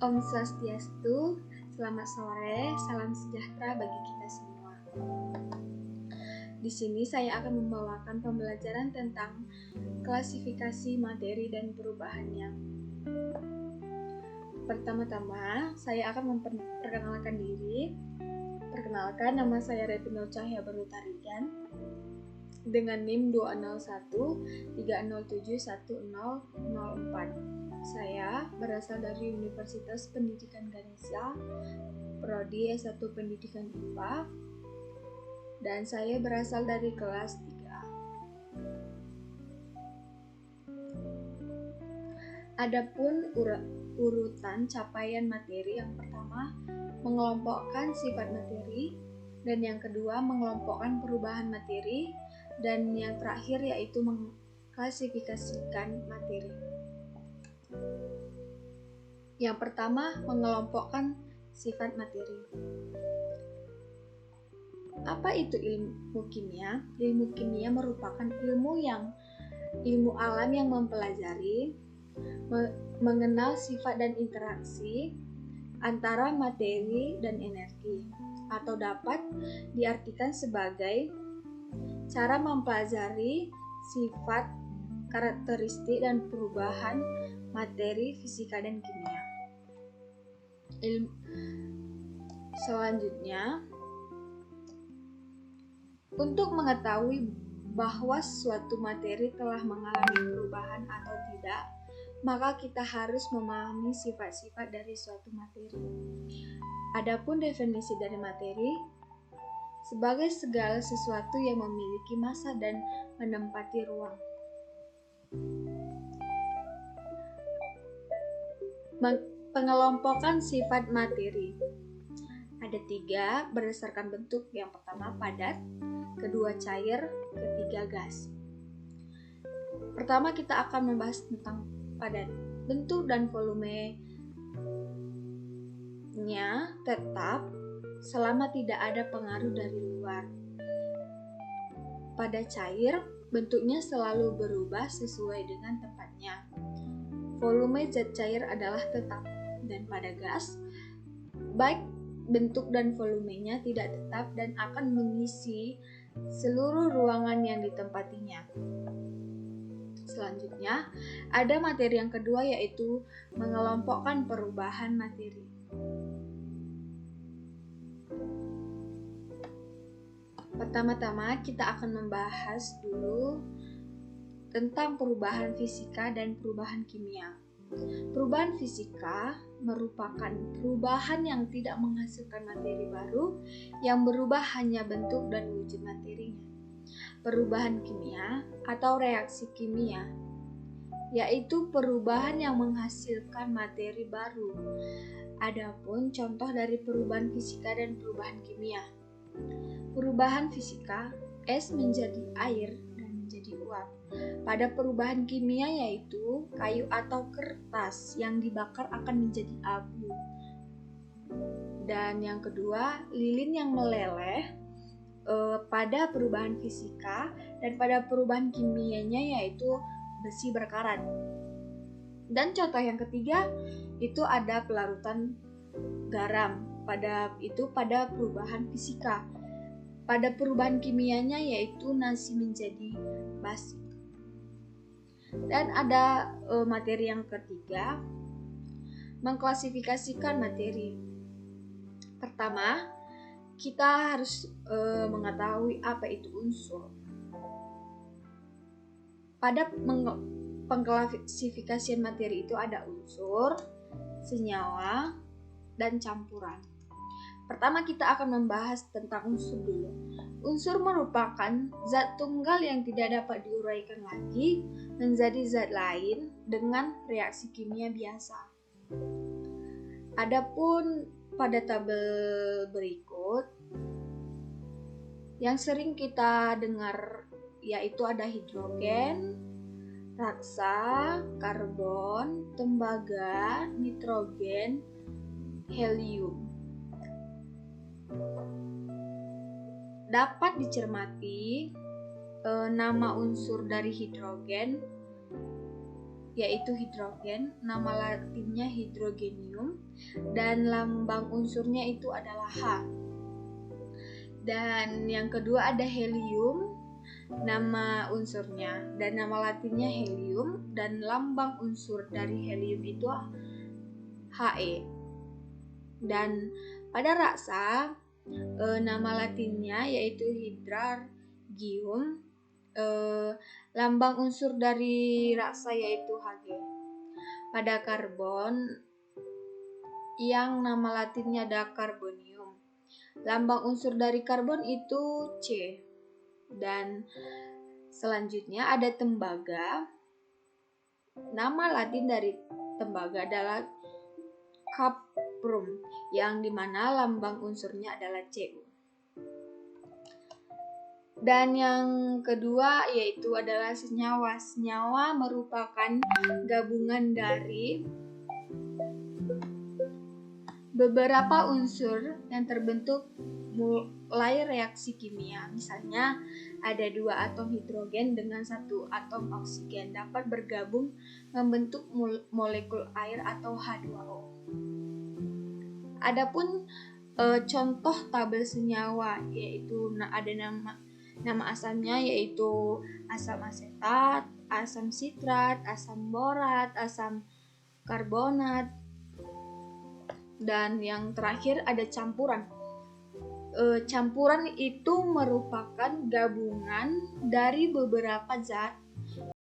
Om Swastiastu, selamat sore, salam sejahtera bagi kita semua. Di sini saya akan membawakan pembelajaran tentang klasifikasi materi dan perubahannya. Pertama-tama, saya akan memperkenalkan diri. Perkenalkan, nama saya Retinul Cahya Berutarigan dengan NIM 201 307 1004. Saya berasal dari Universitas Pendidikan Ganesha, Prodi S1 Pendidikan IPA, dan saya berasal dari kelas 3A. Adapun urutan capaian materi, yang pertama mengelompokkan sifat materi, dan yang kedua mengelompokkan perubahan materi, dan yang terakhir yaitu mengklasifikasikan materi. Yang pertama, mengelompokkan sifat materi. Apa itu ilmu kimia? Ilmu kimia merupakan ilmu alam yang mempelajari, mengenal sifat dan interaksi antara materi dan energi, atau dapat diartikan sebagai cara mempelajari sifat, karakteristik, dan perubahan materi, fisika, dan kimia. Selanjutnya, untuk mengetahui bahwa suatu materi telah mengalami perubahan atau tidak, maka kita harus memahami sifat-sifat dari suatu materi. Adapun definisi dari materi sebagai segala sesuatu yang memiliki massa dan menempati ruang. Pengelompokan sifat materi ada 3 berdasarkan bentuk. Yang pertama padat, kedua cair, ketiga gas. Pertama kita akan membahas tentang padat. Bentuk dan volumenya tetap selama tidak ada pengaruh dari luar. Pada cair, bentuknya selalu berubah sesuai dengan tempatnya. Volume zat cair adalah tetap. Dan pada gas, baik bentuk dan volumenya tidak tetap dan akan mengisi seluruh ruangan yang ditempatinya. Selanjutnya, ada materi yang kedua, yaitu mengelompokkan perubahan materi. Pertama-tama kita akan membahas dulu tentang perubahan fisika dan perubahan kimia. Perubahan fisika merupakan perubahan yang tidak menghasilkan materi baru, yang berubah hanya bentuk dan wujud materinya. Perubahan kimia atau reaksi kimia yaitu perubahan yang menghasilkan materi baru. Adapun contoh dari perubahan fisika dan perubahan kimia. Perubahan fisika, es menjadi air dan menjadi uap. Pada perubahan kimia yaitu kayu atau kertas yang dibakar akan menjadi abu. Dan yang kedua, lilin yang meleleh pada perubahan fisika, dan pada perubahan kimianya yaitu besi berkarat. Dan contoh yang ketiga itu ada pelarutan garam pada perubahan fisika. Pada perubahan kimianya yaitu nasi menjadi basi. Dan ada materi yang ketiga, mengklasifikasikan materi. Pertama, kita harus mengetahui apa itu unsur. Pada pengklasifikasian materi itu ada unsur, senyawa, dan campuran. Pertama kita akan membahas tentang unsur dulu. Unsur merupakan zat tunggal yang tidak dapat diuraikan lagi menjadi zat lain dengan reaksi kimia biasa. Adapun pada tabel berikut yang sering kita dengar yaitu ada hidrogen, raksa, karbon, tembaga, nitrogen, helium. Dapat dicermati nama unsur dari hidrogen yaitu hidrogen, nama latinnya hydrogenium, dan lambang unsurnya itu adalah H. Dan yang kedua ada helium, nama unsurnya dan nama latinnya helium, dan lambang unsur dari helium itu He. Dan pada raksa nama latinnya yaitu hydrargyrum, lambang unsur dari raksa yaitu Hg. Pada karbon yang nama latinnya ada carbonium, lambang unsur dari karbon itu C. Dan selanjutnya ada tembaga, nama latin dari tembaga adalah caprum, yang dimana lambang unsurnya adalah Cu. Dan yang kedua yaitu adalah senyawa. Senyawa merupakan gabungan dari beberapa unsur yang terbentuk mulai reaksi kimia. Misalnya ada 2 atom hidrogen dengan 1 atom oksigen dapat bergabung membentuk molekul air atau H2O. Adapun contoh tabel senyawa yaitu ada nama asamnya yaitu asam asetat, asam sitrat, asam borat, asam karbonat, dan yang terakhir ada campuran. Campuran itu merupakan gabungan dari beberapa zat